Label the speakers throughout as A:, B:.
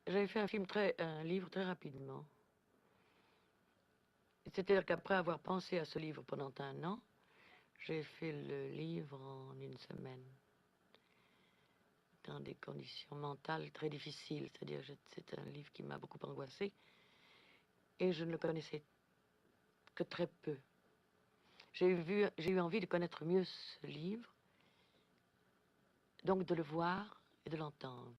A: J'avais fait un livre très rapidement. C'est-à-dire qu'après avoir pensé à ce livre pendant un an, j'ai fait le livre en une semaine, dans des conditions mentales très difficiles. C'est-à-dire que c'est un livre qui m'a beaucoup angoissée et je ne le connaissais que très peu. J'ai eu envie de connaître mieux ce livre, donc de le voir et de l'entendre.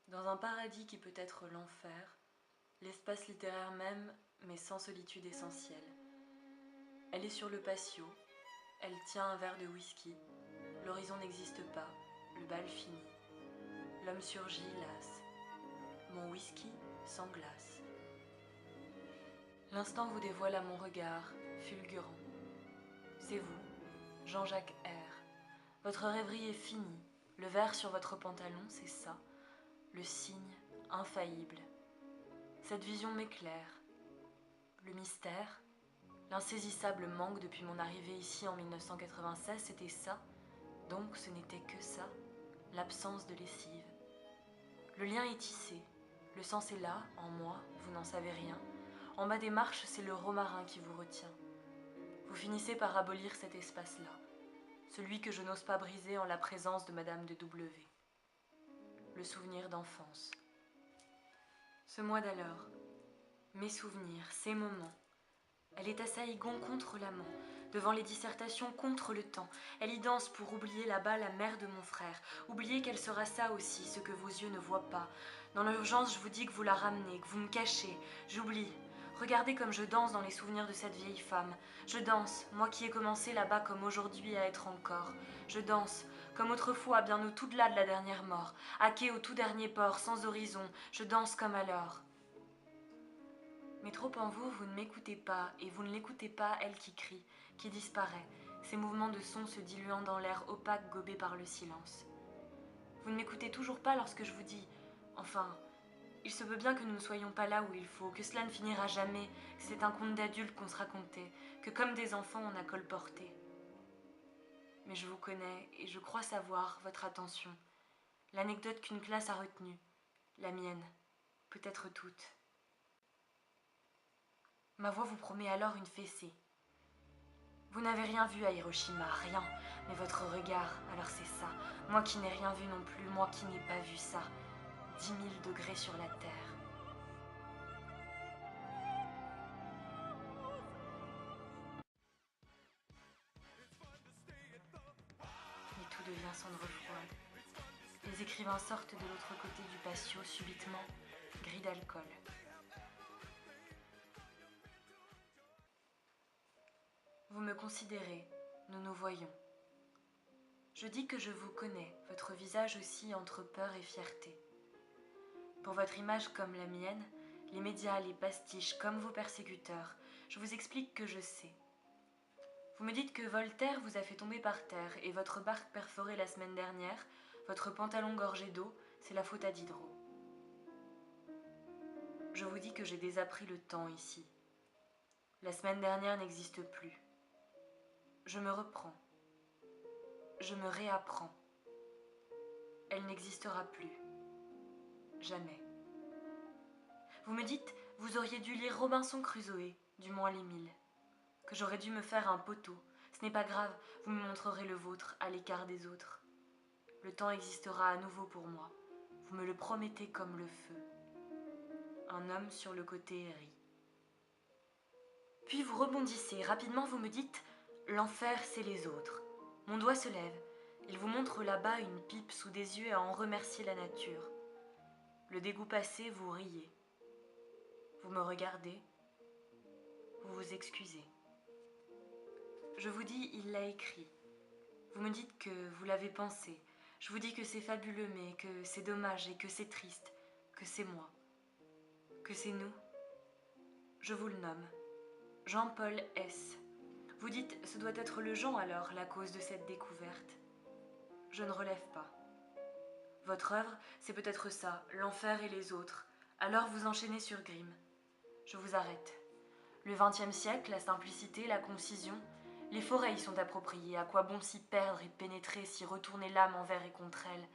B: Dans un paradis qui peut être l'enfer, l'espace littéraire même, mais sans solitude essentielle. Elle est sur le patio, elle tient un verre de whisky, l'horizon n'existe pas, le bal finit. L'homme surgit, las. Mon whisky sans glace. L'instant vous dévoile à mon regard, fulgurant. C'est vous, Jean-Jacques R. Votre rêverie est finie, le verre sur votre pantalon, c'est ça, le signe infaillible. Cette vision m'éclaire. Le mystère, l'insaisissable manque depuis mon arrivée ici en 1996, c'était ça, donc ce n'était que ça, l'absence de lessive. Le lien est tissé, le sens est là, en moi, vous n'en savez rien. En bas des marches, c'est le romarin qui vous retient. Vous finissez par abolir cet espace-là, celui que je n'ose pas briser en la présence de Madame de W. Le souvenir d'enfance. Ce mois d'alors, mes souvenirs, ces moments. Elle est à Saïgon contre l'amant, devant les dissertations contre le temps. Elle y danse pour oublier là-bas la mère de mon frère, oublier qu'elle sera ça aussi, ce que vos yeux ne voient pas. Dans l'urgence, je vous dis que vous la ramenez, que vous me cachez. J'oublie. Regardez comme je danse dans les souvenirs de cette vieille femme. Je danse, moi qui ai commencé là-bas comme aujourd'hui à être encore. Je danse, comme autrefois, bien au-delà de la dernière mort, à quai au tout dernier port, sans horizon. Je danse comme alors. Mais trop en vous, vous ne m'écoutez pas, et vous ne l'écoutez pas, elle qui crie, qui disparaît, ses mouvements de son se diluant dans l'air opaque gobé par le silence. Vous ne m'écoutez toujours pas lorsque je vous dis, enfin, il se peut bien que nous ne soyons pas là où il faut, que cela ne finira jamais, que c'est un conte d'adulte qu'on se racontait, que comme des enfants on a colporté. Mais je vous connais, et je crois savoir votre attention, l'anecdote qu'une classe a retenue, la mienne, peut-être toute. Ma voix vous promet alors une fessée. Vous n'avez rien vu à Hiroshima, rien, mais votre regard, alors c'est ça. Moi qui n'ai rien vu non plus, moi qui n'ai pas vu ça. 10 000 degrés sur la terre. Et tout devient cendre froide. Les écrivains sortent de l'autre côté du patio subitement, gris d'alcool. Vous me considérez, nous nous voyons. Je dis que je vous connais, votre visage aussi entre peur et fierté. Pour votre image comme la mienne, les médias, les pastiches, comme vos persécuteurs, je vous explique que je sais. Vous me dites que Voltaire vous a fait tomber par terre et votre barque perforée la semaine dernière, votre pantalon gorgé d'eau, c'est la faute à Diderot. Je vous dis que j'ai désappris le temps ici. La semaine dernière n'existe plus. Je me reprends. Je me réapprends. Elle n'existera plus. Jamais. Vous me dites, vous auriez dû lire Robinson Crusoe, du moins les 1000. Que j'aurais dû me faire un poteau. Ce n'est pas grave, vous me montrerez le vôtre, à l'écart des autres. Le temps existera à nouveau pour moi. Vous me le promettez comme le feu. Un homme sur le côté rit. Puis vous rebondissez, rapidement vous me dites « L'enfer, c'est les autres ». Mon doigt se lève. Il vous montre là-bas une pipe sous des yeux à en remercier la nature. Le dégoût passé, vous riez. Vous me regardez. Vous vous excusez. Je vous dis « Il l'a écrit ». Vous me dites que vous l'avez pensé. Je vous dis que c'est fabuleux, mais que c'est dommage et que c'est triste, que c'est moi, que c'est nous. Je vous le nomme. Jean-Paul S. Vous dites, ce doit être le Jean alors, la cause de cette découverte. Je ne relève pas. Votre œuvre, c'est peut-être ça, l'enfer et les autres. Alors vous enchaînez sur Grimm. Je vous arrête. Le XXe siècle, la simplicité, la concision, les forêts y sont appropriées. À quoi bon s'y perdre et pénétrer, s'y retourner l'âme envers et contre elles?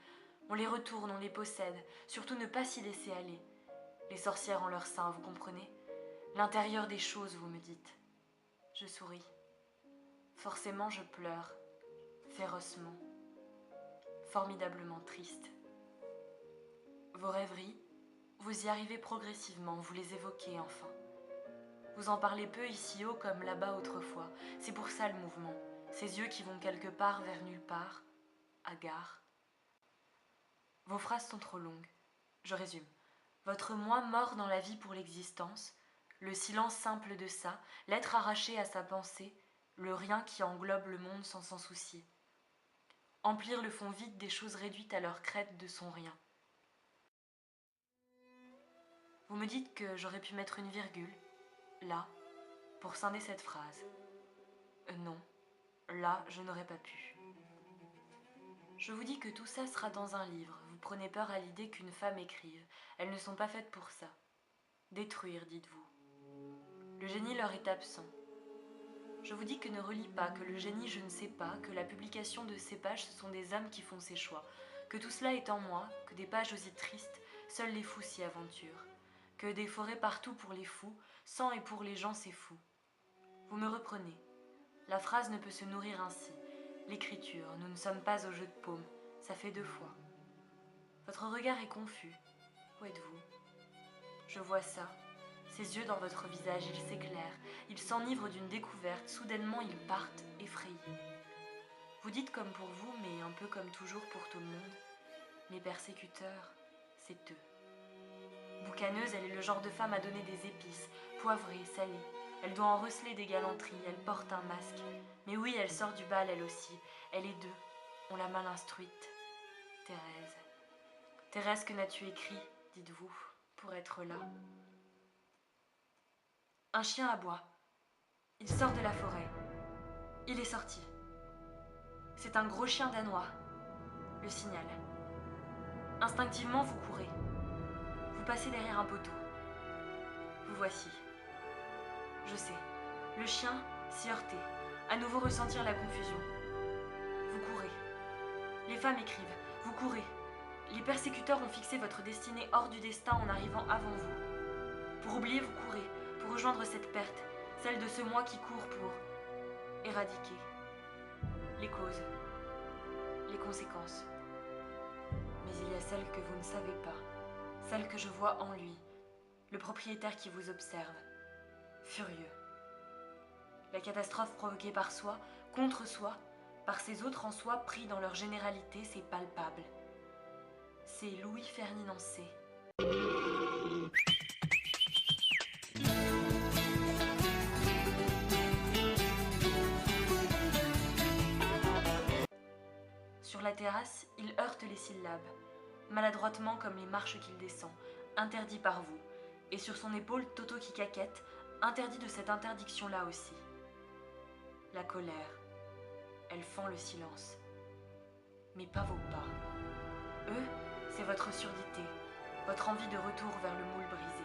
B: On les retourne, on les possède, surtout ne pas s'y laisser aller. Les sorcières en leur sein, vous comprenez? L'intérieur des choses, vous me dites. Je souris. Forcément, je pleure, férocement, formidablement triste. Vos rêveries, vous y arrivez progressivement, vous les évoquez enfin. Vous en parlez peu ici haut comme là-bas autrefois. C'est pour ça le mouvement. Ces yeux qui vont quelque part vers nulle part, hagards. Vos phrases sont trop longues. Je résume. Votre moi mort dans la vie pour l'existence, le silence simple de ça, l'être arraché à sa pensée, le rien qui englobe le monde sans s'en soucier. Emplir le fond vide des choses réduites à leur crête de son rien. Vous me dites que j'aurais pu mettre une virgule, là, pour scinder cette phrase. Non, là, je n'aurais pas pu. Je vous dis que tout ça sera dans un livre. Vous prenez peur à l'idée qu'une femme écrive. Elles ne sont pas faites pour ça. Détruire, dites-vous. Le génie leur est absent. Je vous dis que ne relis pas, que le génie je ne sais pas, que la publication de ces pages ce sont des âmes qui font ces choix, que tout cela est en moi, que des pages aussi tristes, seuls les fous s'y aventurent, que des forêts partout pour les fous, sans et pour les gens c'est fou. Vous me reprenez. La phrase ne peut se nourrir ainsi. L'écriture, nous ne sommes pas au jeu de paume, ça fait 2 fois. Votre regard est confus. Où êtes-vous? Je vois ça. Ses yeux dans votre visage, ils s'éclairent, ils s'enivrent d'une découverte, soudainement ils partent, effrayés. Vous dites comme pour vous, mais un peu comme toujours pour tout le monde, mes persécuteurs, c'est eux. Boucaneuse, elle est le genre de femme à donner des épices, poivrées, salées. Elle doit en receler des galanteries, elle porte un masque. Mais oui, elle sort du bal, elle aussi. Elle est d'eux. On l'a mal instruite. Thérèse. Thérèse, que n'as-tu écrit, dites-vous, pour être là? Un chien aboie. Il sort de la forêt. Il est sorti. C'est un gros chien danois. Le signal. Instinctivement, vous courez. Vous passez derrière un poteau. Vous voici. Je sais. Le chien s'y heurter. À nouveau ressentir la confusion. Vous courez. Les femmes écrivent. Vous courez. Les persécuteurs ont fixé votre destinée hors du destin en arrivant avant vous. Pour oublier, vous courez. Pour rejoindre cette perte. Celle de ce moi qui court pour éradiquer. Les causes. Les conséquences. Mais il y a celle que vous ne savez pas. Celle que je vois en lui. Le propriétaire qui vous observe. Furieux. La catastrophe provoquée par soi, contre soi, par ces autres en soi pris dans leur généralité, c'est palpable. C'est Louis-Ferdinand C. Sur la terrasse, il heurte les syllabes, maladroitement comme les marches qu'il descend, interdit par vous, et sur son épaule Toto qui caquette, interdit de cette interdiction-là aussi. La colère, elle fend le silence. Mais pas vos pas. Eux, c'est votre surdité, votre envie de retour vers le moule brisé.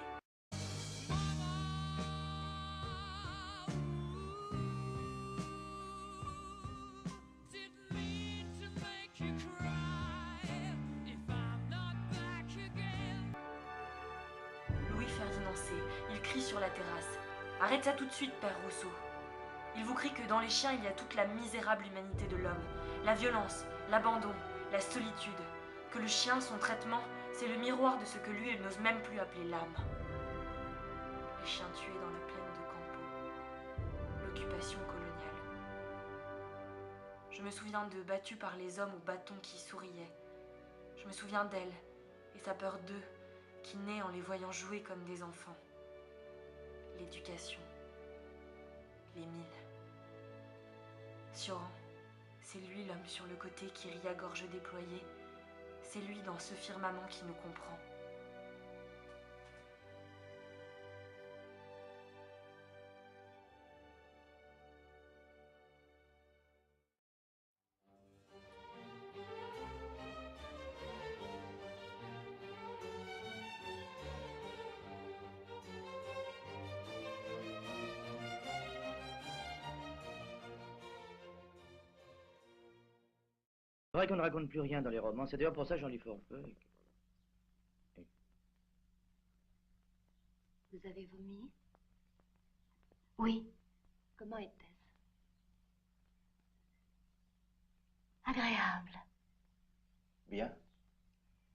B: Louis-Ferdinand C. Il crie sur la terrasse. Arrête ça tout de suite, Père Rousseau. Il vous crie que dans les chiens, il y a toute la misérable humanité de l'homme, la violence, l'abandon, la solitude, que le chien, son traitement, c'est le miroir de ce que lui, il n'ose même plus appeler l'âme. Les chiens tués dans la plaine de Campo, l'occupation coloniale. Je me souviens d'eux battus par les hommes au bâton qui souriaient. Je me souviens d'elle et sa peur d'eux, qui naît en les voyant jouer comme des enfants. L'éducation. Les mille. Sioran, c'est lui l'homme sur le côté qui rit à gorge déployée. C'est lui dans ce firmament qui nous comprend.
C: vrai qu'on ne raconte plus rien dans les romans. C'est d'ailleurs pour ça que j'en lis fort peu.
D: Vous avez vomi? Oui. Comment était-ce? Agréable.
E: Bien.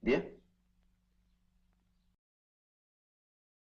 E: Bien.